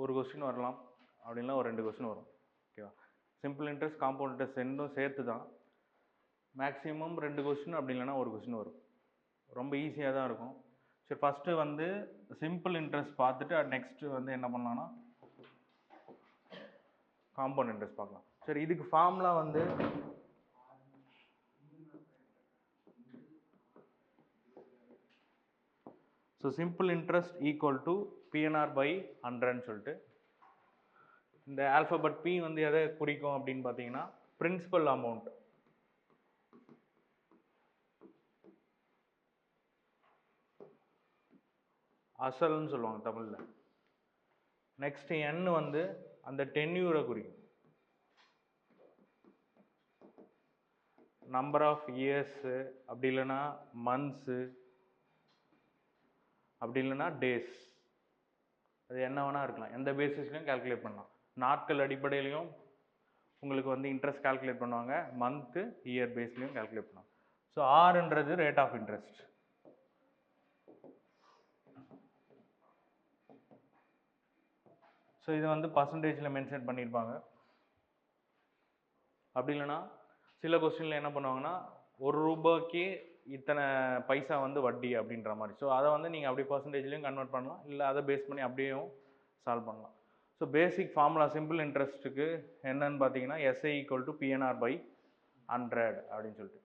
ஒரு கொஸ்டின் வரலாம், அப்படின்னா ஒரு 2 கொஸ்டின் வரும். ஓகேவா? சிம்பிள் இன்ட்ரெஸ்ட், காம்பவுண்ட் இன்ட்ரெஸ்ட் ரெண்டும் சேர்த்து தான் மேக்ஸிமம் 2 கொஸ்டின், அப்படி இல்லைன்னா ஒரு கொஸ்டின் வரும். ரொம்ப ஈஸியாக தான் இருக்கும். சரி, ஃபஸ்ட்டு வந்து சிம்பிள் இன்ட்ரெஸ்ட் பார்த்துட்டு நெக்ஸ்ட்டு வந்து என்ன பண்ணலாம்னா காம்பவுண்ட் இன்ட்ரெஸ்ட் பார்க்கலாம். சரி, இதுக்கு ஃபார்முலா வந்து so simple interest equal to PNR by 100ன்னு சொல்லிட்டு, இந்த ஆல்ஃபபெட் பி வந்து எதை குறிக்கும் அப்படின்னு பார்த்தீங்கன்னா பிரின்சிபல் அமௌண்ட். அசல்னு சொல்லுவாங்க தமிழில். நெக்ஸ்ட் என் வந்து அந்த டென்யூரை குறிக்கும், நம்பர் ஆஃப் இயர்ஸு, அப்படி இல்லைன்னா மந்த்ஸு, அப்படி இல்லைன்னா டேஸ். அது என்ன வேணால் இருக்கலாம், எந்த பேசிஸ்லையும் கால்குலேட் பண்ணலாம். நாட்கள் அடிப்படையிலையும் உங்களுக்கு வந்து இன்ட்ரெஸ்ட் கால்குலேட் பண்ணுவாங்க, மந்த்து இயர் பேஸ்லையும் கால்குலேட் பண்ணுவாங்க. ஸோ ஆர்ன்றது ரேட் ஆஃப் இன்ட்ரெஸ்ட். ஸோ இதை வந்து பர்சன்டேஜில் மென்ஷன் பண்ணியிருப்பாங்க. அப்படி இல்லைன்னா சில கொஸ்டினில் என்ன பண்ணுவாங்கன்னா ₹1 இத்தனை பைசா வந்து வட்டி அப்படின்ற மாதிரி. ஸோ அதை வந்து நீங்கள் அப்படி பர்சன்டேஜ்லையும் கன்வெர்ட் பண்ணலாம், இல்லை அதை பேஸ் பண்ணி அப்படியும் சால்வ் பண்ணலாம். ஸோ பேசிக் ஃபார்முலா சிம்பிள் இன்ட்ரெஸ்ட்டுக்கு என்னன்னு பார்த்தீங்கன்னா SI equal to PNR by 100 அப்படின்னு சொல்லிட்டு.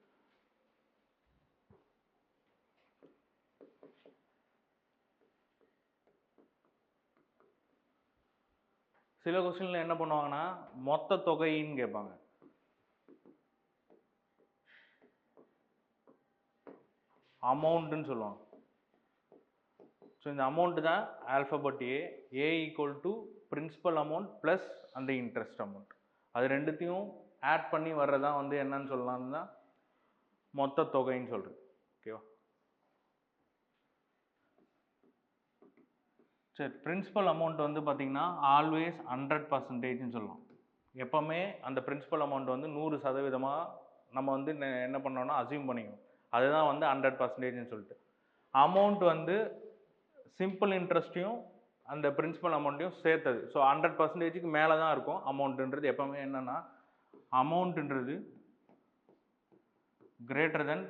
சில கொஸ்டினில் என்ன பண்ணுவாங்கன்னா மொத்த தொகைன்னு கேட்பாங்க. அமௌண்ட்டுன்னு சொல்லுவாங்க. ஸோ இந்த அமௌண்ட்டு தான் alphabet A equal to principal amount plus அந்த இன்ட்ரெஸ்ட் அமௌண்ட். அது ரெண்டுத்தையும் ஆட் பண்ணி வர்றதான் வந்து என்னன்னு சொல்லலாம்னா மொத்த தொகைன்னு சொல்கிறது. ஓகேவா? சரி, பிரின்சிபல் அமௌண்ட் வந்து பார்த்தீங்கன்னா ஆல்வேஸ் 100%ன்னு சொல்லலாம். எப்போவுமே அந்த பிரின்சிபல் அமௌண்ட் வந்து 100% நம்ம வந்து என்ன பண்ணோம்னா அசியூம் பண்ணிக்கணும். அதுதான் வந்து 100%ன்னு சொல்லிட்டு. அமௌண்ட் வந்து சிம்பிள் இன்ட்ரெஸ்ட்டையும் அந்த பிரின்சிபல் அமௌண்ட்டையும் சேர்த்தது. ஸோ 100%க்கு மேலே தான் இருக்கும் அமௌண்ட்டுன்றது. எப்போவுமே என்னென்னா அமௌண்ட்டுன்றது greater than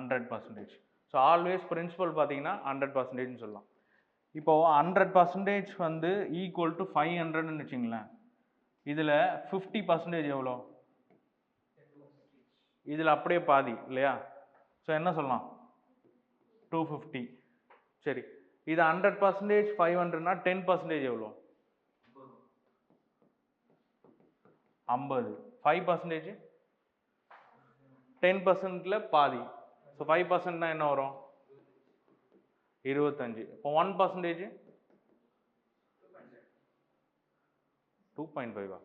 100%. So always principal பார்த்தீங்கன்னா 100%ன்னு சொல்லலாம். இப்போது 100% வந்து ஈக்குவல் டு 500ன்னு வச்சுங்களேன். இதில் 50% எவ்வளோ? இதில் அப்படியே பாதி இல்லையா? ஸோ என்ன சொல்லலாம்? 250. சரி, இது 100% 500னா 10% எவ்வளோ? 50. 5% 10%ல பாதி. ஸோ 5%னா என்ன வரும்? 25. இப்போ 1% 2.5.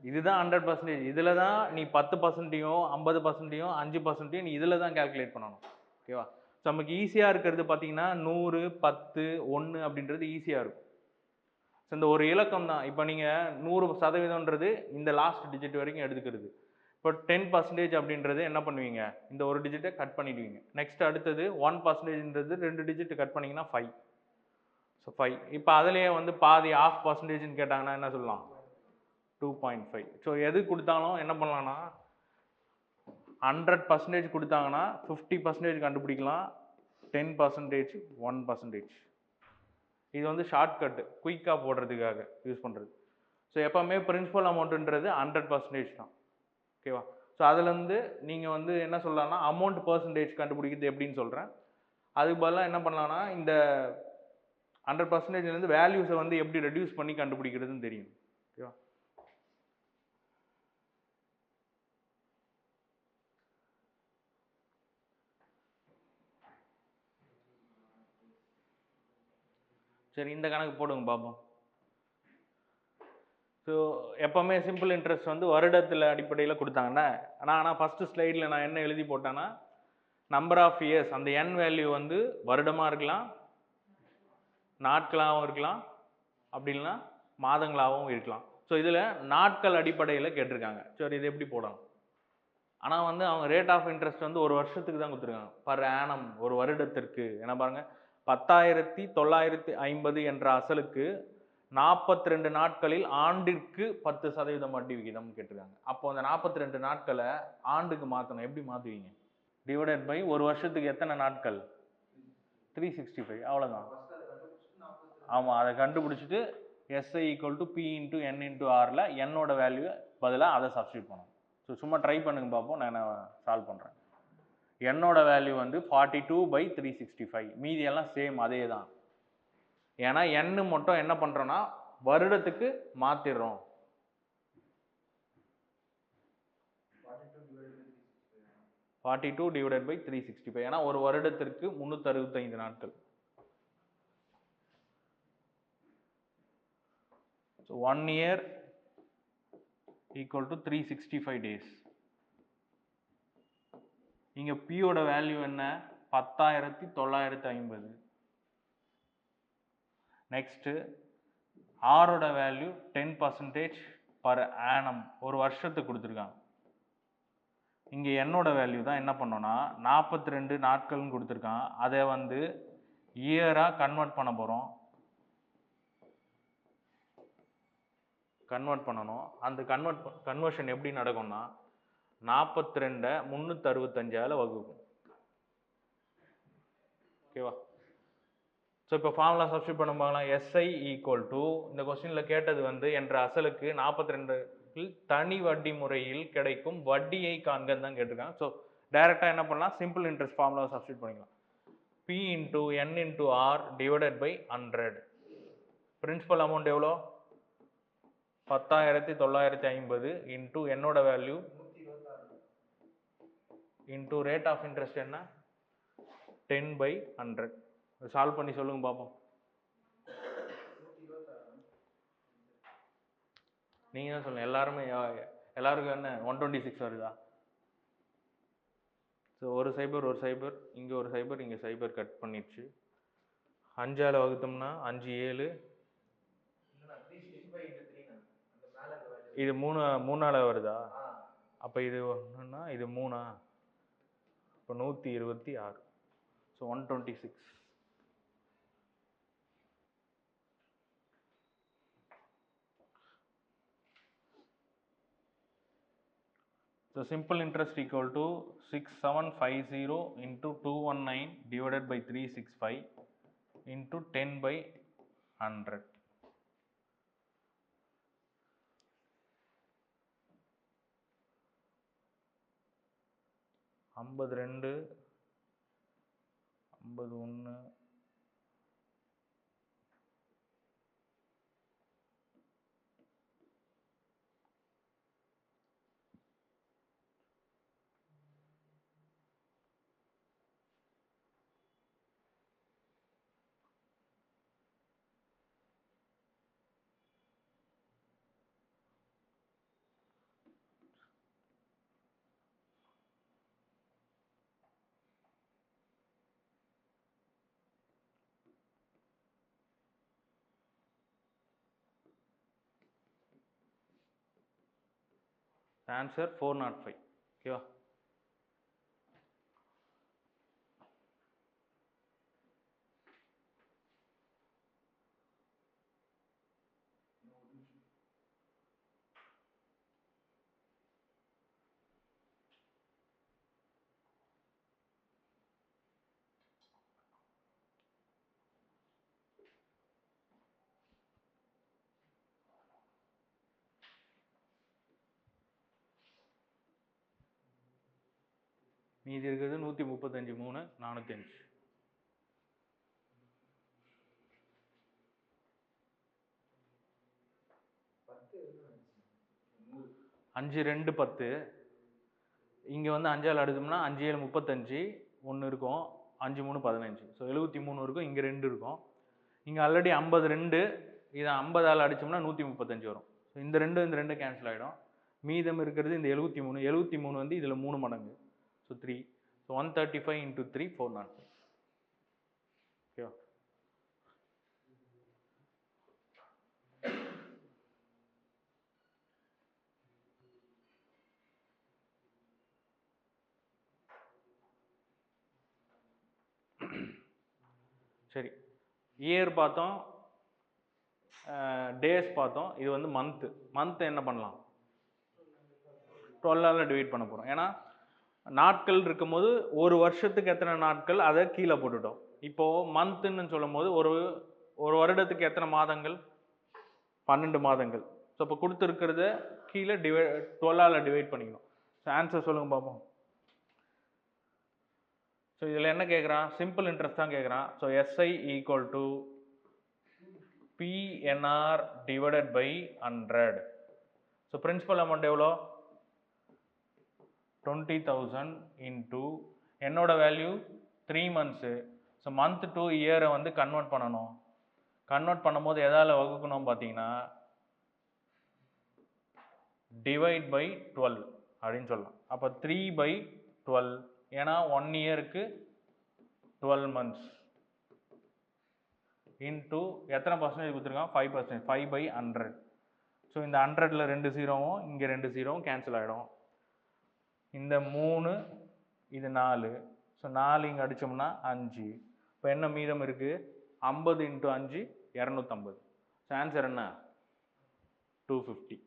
இதுதான் 100%. இதில் தான் நீ 10%யும் 50%யும் 5%யும் நீ இதில் தான் கால்குலேட் பண்ணணும். ஓகேவா? ஸோ நமக்கு ஈஸியாக இருக்கிறது பார்த்தீங்கன்னா 100, 10, 1 அப்படின்றது ஈஸியாக இருக்கும். ஸோ இந்த ஒரு இலக்கம் தான். இப்போ நீங்கள் 100%ன்றது இந்த லாஸ்ட் டிஜிட் வரைக்கும் எடுத்துக்கிறது. இப்போ 10% அப்படின்றது என்ன பண்ணுவீங்க? இந்த ஒரு டிஜிட்டை கட் பண்ணிடுவீங்க. நெக்ஸ்ட் அடுத்தது 1%ன்றது 2 டிஜிட் கட் பண்ணிங்கன்னா 5. ஸோ 5. இப்போ அதுலேயே வந்து பாதி ½ பர்சன்டேஜ்னு கேட்டாங்கன்னா என்ன சொல்லலாம்? 2.5. ஸோ எது கொடுத்தாலும் என்ன பண்ணலாம்னா 100% கொடுத்தாங்கன்னா 50% கண்டுபிடிக்கலாம், 10% 1%. இது வந்து ஷார்ட்கட்டு, குயிக்காக போடுறதுக்காக யூஸ் பண்ணுறது. ஸோ எப்போவுமே பிரின்சிபல் அமௌண்ட்டுன்றது 100% தான். ஓகேவா? ஸோ அதுலேருந்து நீங்கள் வந்து என்ன சொல்லலாம்னா அமௌண்ட் பர்சன்டேஜ் கண்டுபிடிக்கிறது எப்படின்னு சொல்கிறேன். அதுக்கு பதிலாக என்ன பண்ணலாம்னா இந்த 100%லேருந்து வேல்யூஸை வந்து எப்படி ரெடியூஸ் பண்ணி கண்டுபிடிக்கிறதுன்னு தெரியும். ஓகேவா? சரி, இந்த கணக்கு போடுங்க பார்ப்போம். ஸோ எப்போவுமே சிம்பிள் இன்ட்ரெஸ்ட் வந்து வருடத்தில் அடிப்படையில் கொடுத்தாங்கன்னா, ஆனால் ஃபஸ்ட்டு ஸ்லைடில் நான் என்ன எழுதி போட்டேன்னா நம்பர் ஆஃப் இயர்ஸ், அந்த என் வேல்யூ வந்து வருடமாக இருக்கலாம், நாட்களாகவும் இருக்கலாம், அப்படி இல்லைன்னா மாதங்களாகவும் இருக்கலாம். ஸோ இதில் நாட்கள் அடிப்படையில் கேட்டிருக்காங்க. சரி, இது எப்படி போடணும்? ஆனால் வந்து அவங்க ரேட் ஆஃப் இன்ட்ரெஸ்ட் வந்து ஒரு வருஷத்துக்கு தான் கொடுத்துருக்காங்க, பர் ஆனம், ஒரு வருடத்திற்கு. என்ன பாருங்கள், 10,950 என்ற அசலுக்கு 42 நாட்களில் ஆண்டிற்கு 10% வட்டி விகிதம் கேட்டிருக்காங்க. அப்போ அந்த 42 நாட்களை ஆண்டுக்கு மாற்றணும். எப்படி மாற்றுவீங்க? டிவைடட் பை ஒரு வருஷத்துக்கு எத்தனை நாட்கள்? 365. அவ்வளோதான். ஆமாம், அதை கண்டுபிடிச்சிட்டு SI equal to P into N into ஆரில் என்னோட வேல்யூ பதிலாக அதை சப்ஸ்டியூட் பண்ணணும். ஸோ சும்மா ட்ரை பண்ணுங்க பார்ப்போம், நான் சால்வ் பண்ணுறேன். என்னோட வேல்யூ வந்து 42/365. மீதி எல்லாம் சேம் அதே தான். ஏன்னா எண்ணு மட்டும் என்ன பண்ணுறோன்னா வருடத்துக்கு மாற்றிடுறோம். 42 டிவைடட் பை 365. ஏன்னா ஒரு வருடத்திற்கு 365 நாட்கள். So 1 year equal to 365 days. இங்கே பியோட வேல்யூ என்ன? 10,950. நெக்ஸ்ட்டு ஆரோட வேல்யூ 10% பர் ஆனம், ஒரு வருஷத்துக்கு கொடுத்துருக்காங்க. இங்கே என்னோட வேல்யூ தான் என்ன பண்ணோன்னா 42 நாட்கள்னு கொடுத்துருக்கான். அதை வந்து இயராக கன்வெர்ட் பண்ண போகிறோம். கன்வெர்ட் பண்ணணும். அந்த கன்வர்ஷன் எப்படி நடக்கும்னா 42 365 வகுக்கும். ஓகேவா? ஸோ இப்போ ஃபார்முலா சப்ஸ்டியூட் பண்ண பார்க்கலாம். எஸ்ஐ ஈக்குவல் டு, இந்த கொஸ்டினில் கேட்டது வந்து என்ற அசலுக்கு 42 தனி வட்டி முறையில் கிடைக்கும் வட்டியை காண்கன்னு தான் கேட்டிருக்காங்க. ஸோ டைரெக்டாக என்ன பண்ணலாம், சிம்பிள் இன்ட்ரெஸ்ட் ஃபார்முலாவை சப்ஸ்டியூட் பண்ணிக்கலாம். P into N into R divided by 100. Principal amount எவ்வளோ? 10,950 இன்ட்டு என்னோட value into rate of interest என்ன? 10/100. சால்வ் பண்ணி சொல்லுங்க பார்ப்போம். நீங்க தான் சொல்லுங்க. எல்லாருக்கும் என்ன 126 வருதா? ஸோ ஒரு சைபர் ஒரு சைபர், இங்கே ஒரு சைபர், இங்கே சைபர் கட் பண்ணிடுச்சு. 5ஆல் வகுத்தோம்னா 5 7. இது 3ஆல் வருதா? அப்போ இது ஒன்றுன்னா இது 3ஆ? இப்போ 126. So 126. So simple interest equal to 6750 into 219 divided by 365 into 10/100. ஐம்பது 2 51 ஆன்சர் 405. ஓகேவா? மீதி இருக்கிறது 135 3 405. 5 2 10. இங்கே வந்து 5ஆல் அடுத்தோம்னா 5 7 35 1 இருக்கும், 5 3 15. ஸோ 73 இருக்கும், இங்கே 2 இருக்கும். இங்கே ஆல்ரெடி 52, இதை 50ஆல் அடித்தோம்னா 135 வரும். ஸோ இந்த ரெண்டு கேன்சல் ஆகிடும். மீதம் இருக்கிறது இந்த 73. 73 வந்து இதில் 3 மடங்கு. ஸோ 3. So 135 into 3 405. ஓகேவா? சரி, இயர் பார்த்தோம். டேஸ் பார்த்தோம். இது வந்து மந்த் என்ன பண்ணலாம், 12ஆல் டிவைட் பண்ண போகிறோம். ஏன்னா நாட்கள் இருக்கும்போது ஒரு வருஷத்துக்கு எத்தனை நாட்கள் அதை கீழே போட்டுட்டோம். இப்போது மந்த்துன்னு சொல்லும் போது ஒரு வருடத்துக்கு எத்தனை மாதங்கள், 12 மாதங்கள். ஸோ இப்போ கொடுத்துருக்கிறத கீழே 12ஆல் டிவைட் பண்ணிக்கணும். ஸோ ஆன்சர் சொல்லுங்கள் பார்ப்போம். ஸோ இதில் என்ன கேட்குறான், சிம்பிள் இன்ட்ரெஸ்ட் தான் கேட்குறான். So SI equal to PNR divided by 100. So principal amount எவ்வளோ, 20,000 இன்ட்டு என்னோட value 3 months. So month to இயரை வந்து கன்வெர்ட் பண்ணணும். கன்வெர்ட் பண்ணும்போது எதால் வகுக்கணும் பார்த்தீங்கன்னா டிவைட் பை 12 அப்படின்னு சொல்லலாம். அப்போ 3/12, ஏன்னா 1 இயருக்கு 12 மந்த்ஸ் இன்ட்டு எத்தனை பர்சன்டேஜ் கொடுத்துருக்கான், 5%, 5/100. ஸோ இந்த 100ல் 2 0வும் இங்கே 2 0வும் கேன்சல் ஆகிடும். இந்த 3 இது 4. ஸோ 4 இங்கே அடித்தோம்னா 5. இப்போ என்ன மீதம் இருக்குது, 50 × 5 250. ஸோ ஆன்சர் என்ன, 250.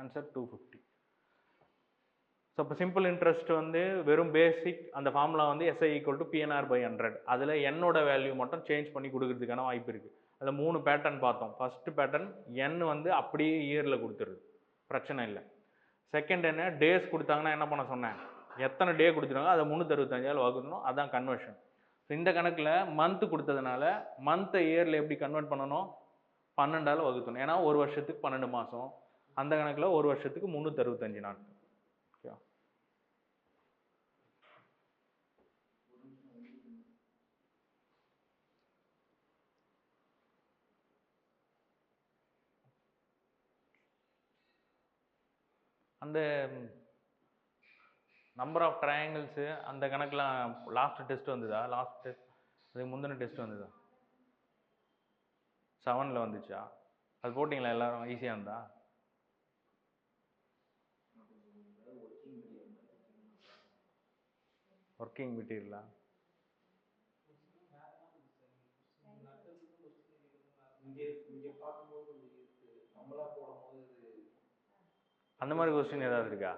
ஆன்சர் 250. ஸோ இப்போ சிம்பிள் இன்ட்ரெஸ்ட் வந்து வெறும் பேசிக் அந்த ஃபார்முலா வந்து SI equal to PNR by 100. அதில் என்னோட வேல்யூ மட்டும் சேஞ்ச் பண்ணி கொடுக்கறதுக்கான வாய்ப்பு இருக்குது. அதில் 3 பேட்டர்ன் பார்த்தோம். ஃபஸ்ட்டு பேட்டர்ன் என் வந்து அப்படியே இயரில் கொடுத்துருது, பிரச்சனை இல்லை. செகண்ட் என்ன, டேஸ் கொடுத்தாங்கன்னா என்ன பண்ண சொன்னேன், எத்தனை டே கொடுத்துருவாங்க அதை 365ஆல் வகுக்கணும், அதான் கன்வர்ஷன். ஸோ இந்த கணக்கில் மந்த் கொடுத்ததுனால மந்த்தை இயரில் எப்படி கன்வெர்ட் பண்ணணும், 12ஆல் வகுக்கணும். ஏன்னா ஒரு வருஷத்துக்கு 12 மாதம், அந்த கணக்கில் ஒரு வருஷத்துக்கு 365 நாட்கள். ஓகே, அந்த நம்பர் ஆஃப் ட்ரையாங்கிள்ஸு அந்த கணக்கெலாம் லாஸ்ட் டெஸ்ட் வந்ததா, லாஸ்ட் டெஸ்ட் அதுக்கு முந்தின டெஸ்ட் வந்ததா, 7ல் வந்துச்சா, அது போட்டிங்களா எல்லாரும், ஈஸியாக இருந்தா? ஒர்க்கிங் மெட்டீரியலா, அந்த மாதிரி கொஸ்டின் ஏதாவது இருக்கா?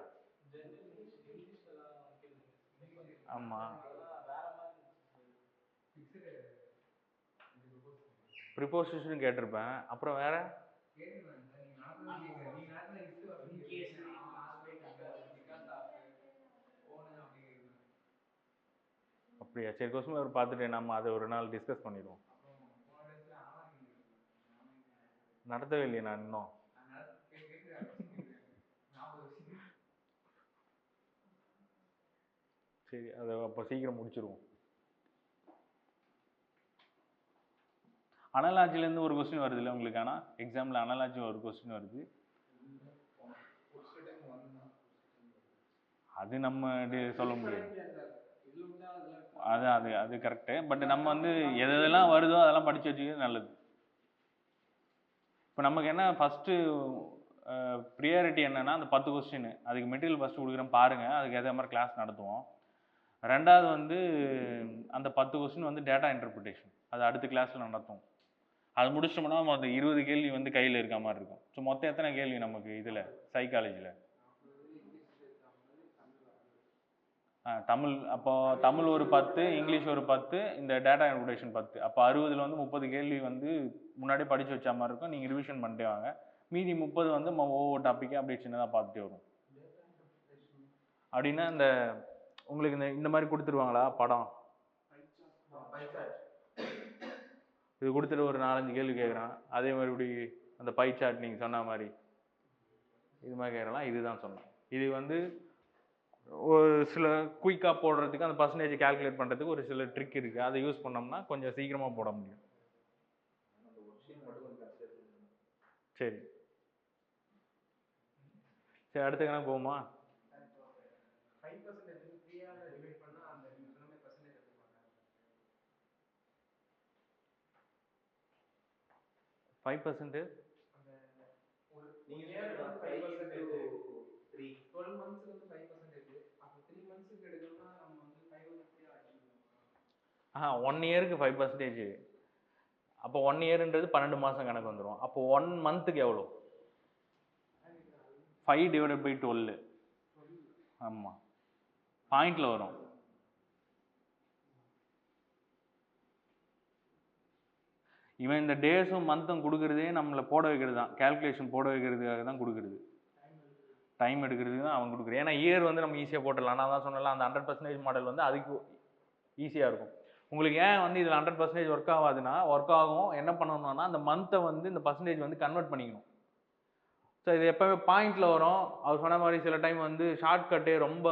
ஆமாம், ப்ரிப்போசிஷன் கேட்டிருப்பேன். அப்புறம் வேற அப்படியா, சரி கொஸ்டின் பேப்பர் பார்த்துட்டு நம்ம அதை ஒரு நாள் டிஸ்கஸ் பண்ணிடுவோம். நடத்தவே இல்லையே நான் இன்னும். சரி, அதை அப்போ சீக்கிரம் முடிச்சிருவோம். அனலாஜிலேருந்து ஒரு கொஸ்டின் வருது இல்லை உங்களுக்கு, ஆனால் எக்ஸாமில் அனலாஜி ஒரு கொஸ்டின் வருது. அது நம்ம சொல்ல முடியாது, அது கரெக்டு. பட் நம்ம வந்து எதெல்லாம் வருதோ அதெல்லாம் படித்து வச்சுக்கிறது நல்லது. இப்போ நமக்கு என்ன ஃபஸ்ட்டு ப்ரியாரிட்டி என்னென்னா அந்த 10 கொஸ்டின், அதுக்கு மெட்டீரியல் ஃபஸ்ட்டு கொடுக்குறேன் பாருங்கள், அதுக்கு ஏற்ற மாதிரி கிளாஸ் நடத்துவோம். ரெண்டாவது வந்து அந்த 10 கொஸ்டின் வந்து டேட்டா இன்டர்பிரிட்டேஷன், அது அடுத்த கிளாஸில் நடத்துவோம். அது முடிச்சிட்டோம்னா அந்த 20 கேள்வி வந்து கையில் இருக்க மாதிரி இருக்கும். ஸோ மொத்தம் எத்தனை கேள்வி நமக்கு இதில் சைக்காலஜியில்? தமிழ், அப்போ தமிழ் ஒரு 10, இங்கிலீஷ் ஒரு 10, இந்த டேட்டா இன்டர்பிரிட்டேஷன் 10. அப்போ 60ல் வந்து 30 கேள்வி வந்து முன்னாடியே படித்து வச்ச மாதிரி இருக்கும். நீங்கள் ரிவிஷன் பண்ணிட்டே வாங்க. மீதி 30 வந்து ஒவ்வொரு டாப்பிக்காக அப்படியே சின்னதாக பார்த்துட்டே வரும். அப்படின்னா இந்த உங்களுக்கு இந்த மாதிரி கொடுத்துருவாங்களா படம், இது கொடுத்துட்டு ஒரு 4-5 கேள்வி கேட்குறான். அதே மாதிரி இப்படி அந்த பை சார்ட் நீங்கள் சொன்ன மாதிரி இது மாதிரி கேட்கலாம். இதுதான் சொன்னேன். இது வந்து ஒரு சில குயிக்காக போடுறதுக்கு, அந்த பர்சன்டேஜ் கால்குலேட் பண்ணுறதுக்கு ஒரு சில ட்ரிக் இருக்குது. அதை யூஸ் பண்ணோம்னா கொஞ்சம் சீக்கிரமாக போட முடியும். சரி சரி, அடுத்த கணக்கு போகுமா? 5% 1 இயருக்கு 5%. அப்போ 1 இயர்ன்றது 12 மாதம் கணக்கு வந்துடும். அப்போ 1 மந்த்துக்கு எவ்வளோ? 5/12. ஆமாம், பாயிண்டில் வரும். இவன் இந்த டேஸும் மந்த்தும் கொடுக்குறதே நம்மளை போட வைக்கிறது தான், கேல்குலேஷன் போட வைக்கிறதுக்காக தான் கொடுக்குறது. டைம் எடுக்கிறதுக்கு தான் அவன் கொடுக்குறது. ஏன்னா இயர் வந்து நம்ம ஈஸியாக போட்டுடலாம். நான் தான் சொன்னல, அந்த 100% மாடல் வந்து அதுக்கு ஈஸியாக இருக்கும். உங்களுக்கு ஏன் வந்து இதில் 100% ஒர்க் ஆகாதுன்னா, ஒர்க் ஆகும், என்ன பண்ணணும்னா அந்த மந்த்தை வந்து இந்த பர்சன்டேஜ் வந்து கன்வெர்ட் பண்ணிக்கணும். ஸோ இது எப்போவே பாயிண்டில் வரும். அவர் சொன்ன மாதிரி சில டைம் வந்து ஷார்ட்கட்டே ரொம்ப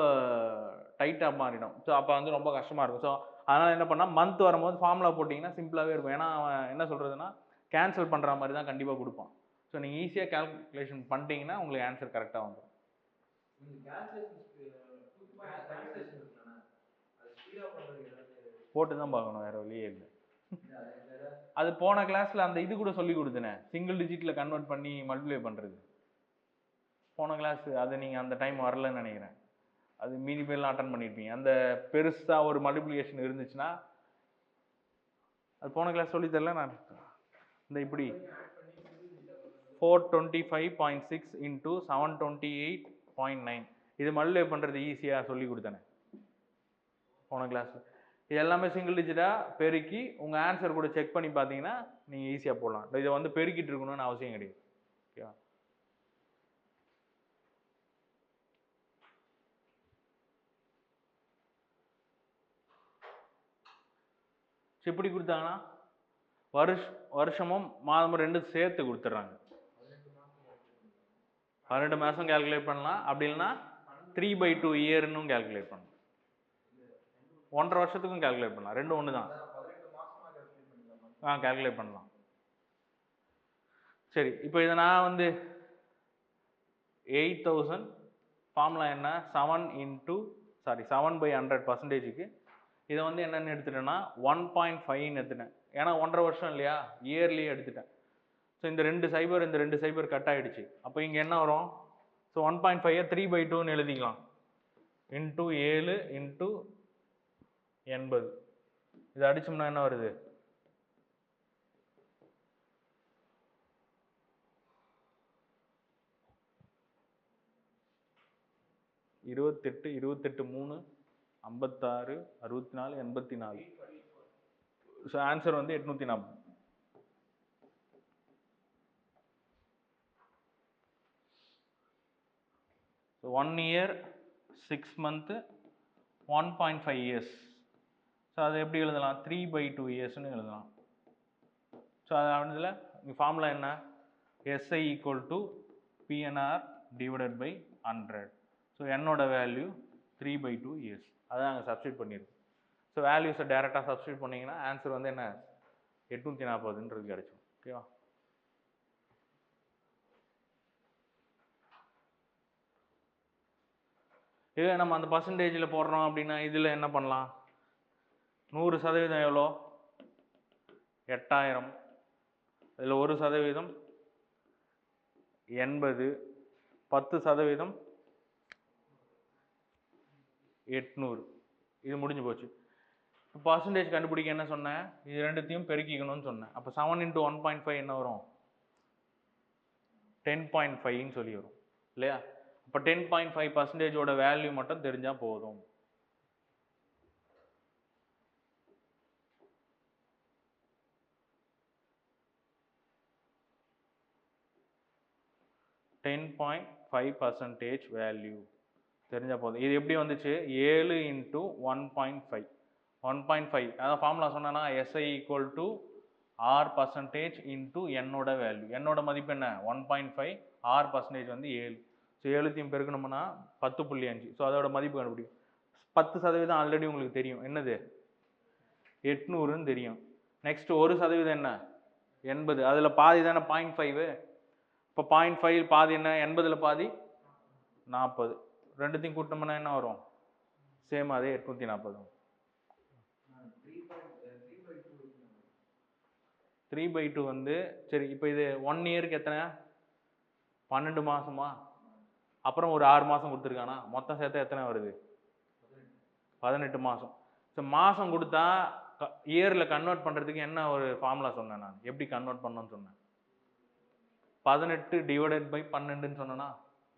டைட்டாக மாறிடும். ஸோ அப்போ வந்து ரொம்ப கஷ்டமாக இருக்கும். ஸோ அதனால் என்ன பண்ணால் மந்த் வரும்போது ஃபார்முலா போட்டிங்கன்னா சிம்பிளாகவே இருக்கும். ஏன்னா அவன் என்ன சொல்கிறதுனா கேன்சல் பண்ணுற மாதிரி தான் கண்டிப்பாக கொடுப்பான். ஸோ நீங்கள் ஈஸியாக கேல்குலேஷன் பண்ணிட்டீங்கன்னா உங்களுக்கு ஆன்சர் கரெக்டாக வந்துடும். போட்டு தான் பார்க்கணும், வேறு வழியே இல்லை. அது போன கிளாஸில் அந்த இது கூட சொல்லி கொடுத்தேனே, சிங்கிள் டிஜிட்டில் கன்வெர்ட் பண்ணி மல்டிப்ளை பண்ணுறது. போன கிளாஸ் அது நீங்கள் அந்த டைம் வரலன்னு நினைக்கிறேன். அது மீதி பேர்லாம் அட்டன் பண்ணியிருப்பீங்க. அந்த பெருசாக ஒரு மல்டிப்ளிகேஷன் இருந்துச்சுன்னா அது போன கிளாஸ் சொல்லி தரல. நான் இந்த இப்படி 425.6 இன்ட்டு 728.9 இது மல்டிப்ளை பண்ணுறது ஈஸியாக சொல்லி கொடுத்தேனே போன கிளாஸ். இது எல்லாமே சிங்கிள் டிஜிட்டாக பெருக்கி உங்கள் ஆன்சர் கூட செக் பண்ணி பார்த்தீங்கன்னா நீங்கள் ஈஸியாக போடலாம். இதை வந்து பெருக்கிட்டு இருக்கணும்னு அவசியம் கிடையாது. ஓகேவா? எப்படி கொடுத்தாங்கன்னா வருஷமும் மாதமும் ரெண்டும் சேர்த்து கொடுத்துட்றாங்க. 18 மாதம் கேல்குலேட் பண்ணலாம். அப்படி இல்லைன்னா 3/2 இயர்னு கேல்குலேட் பண்ணலாம். 1.5 வருஷத்துக்கும் கேல்குலேட் பண்ணலாம். ரெண்டும் ஒன்று தான். கேல்குலேட் பண்ணலாம். சரி, இப்போ இதை நான் வந்து 8000 ஃபார்முலா என்ன 7/100%. இதை வந்து என்னென்னு எடுத்துட்டேன்னா 1.5ன்னு எடுத்துட்டேன். ஏன்னா 1.5 வருஷம் இல்லையா, இயர்லியே எடுத்துட்டேன். ஸோ இந்த 2 சைபர் கட் ஆகிடுச்சு. அப்போ இங்கே என்ன வரும்? ஸோ 1.5 3/2ன்னு எழுதிக்கலாம். Into 7 into 80. இது அடிச்சோம்னா என்ன வருது? 28 28 3 56 64 84. ஸோ ஆன்சர் வந்து 840. So 1 year 6 month 1.5 years. So அதை எப்படி எழுதலாம்? 3/2 இயர்ஸ்னு எழுதலாம். ஸோ அதில் இங்கே ஃபார்முலா என்ன? SI = PNR / 100. ஸோ என்னோட வேல்யூ 3/2 இயர்ஸ். அதை நாங்கள் சப்ஸ்டியூட் பண்ணியிருக்கோம். ஸோ வேல்யூஸை டேரெக்டாக சப்ஸ்டியூட் பண்ணிங்கன்னா ஆன்சர் வந்து என்ன 840ன்றது கிடைக்கும். ஓகேவா? இதே நம்ம அந்த பர்சன்டேஜில் போடுறோம் அப்படின்னா இதில் என்ன பண்ணலாம்? 100% எவ்வளோ? 8000. இதில் 1% 80. 10% 800. இது முடிஞ்சு போச்சு. பர்சன்டேஜ் கண்டுபிடிக்க என்ன சொன்னேன்? இது ரெண்டுத்தையும் பெருக்கிக்கணும்னு சொன்னேன். அப்போ 7 × 1.5 என்ன வரும்? 10.5ன்னு சொல்லி வரும் இல்லையா? அப்போ 10.5%ஓட வேல்யூ மட்டும் தெரிஞ்சால் போதும். %10.5 வேல்யூ தெரிஞ்சால் போதும். இது எப்படி வந்துச்சு? 7 × 1.5. 1.5 அதான் ஃபார்முலா சொன்னேன்னா SI = R% இன்ட்டு என்னோட வேல்யூ. என்னோட மதிப்பு என்ன? 1.5. R% வந்து 7. ஸோ 7த்தையும் பெருக்கணும்னா 10.5. ஸோ அதோட மதிப்பு கண்டுபிடிக்கும். 10% ஆல்ரெடி உங்களுக்கு தெரியும். என்னது? 800ன்னு தெரியும். நெக்ஸ்ட் 1% என்ன? 80. அதில் பாதி தானே 0.5. இப்போ 0.5 பாதி என்ன? 80ல் பாதி 40. ரெண்டுத்தையும் கூட்டணும்னா என்ன வரும்? சேம் அதே 840. 3/2 வந்து சரி. இப்போ இது 1 இயருக்கு எத்தனை? 12 மாதமா? அப்புறம் ஒரு 6 மாதம் கொடுத்துருக்கானா? மொத்தம் சேர்த்தா எத்தனை வருது? 18 மாதம். ஸோ மாதம் கொடுத்தா இயரில் கன்வெர்ட் பண்ணுறதுக்கு என்ன ஒரு ஃபார்முலா சொன்னேன் நான், எப்படி கன்வெர்ட் பண்ணணும்னு சொன்னேன். 18 டிவைடட் பை 12ன்னு சொன்னேன்னா,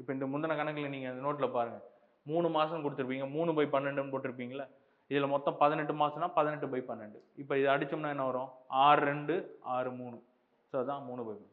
இப்போ இந்த முந்தின கணக்கில் நீங்கள் அந்த நோட்டில் பாருங்கள், 3 மாதம் கொடுத்துருப்பீங்க, 3/12ன்னு போட்டிருப்பீங்களா. இதில் மொத்தம் 18 மாதம்னா 18/12. இப்போ இது அடித்தோம்னா என்ன வரும், 6 2 6 3. ஸோ அதான் 3/12.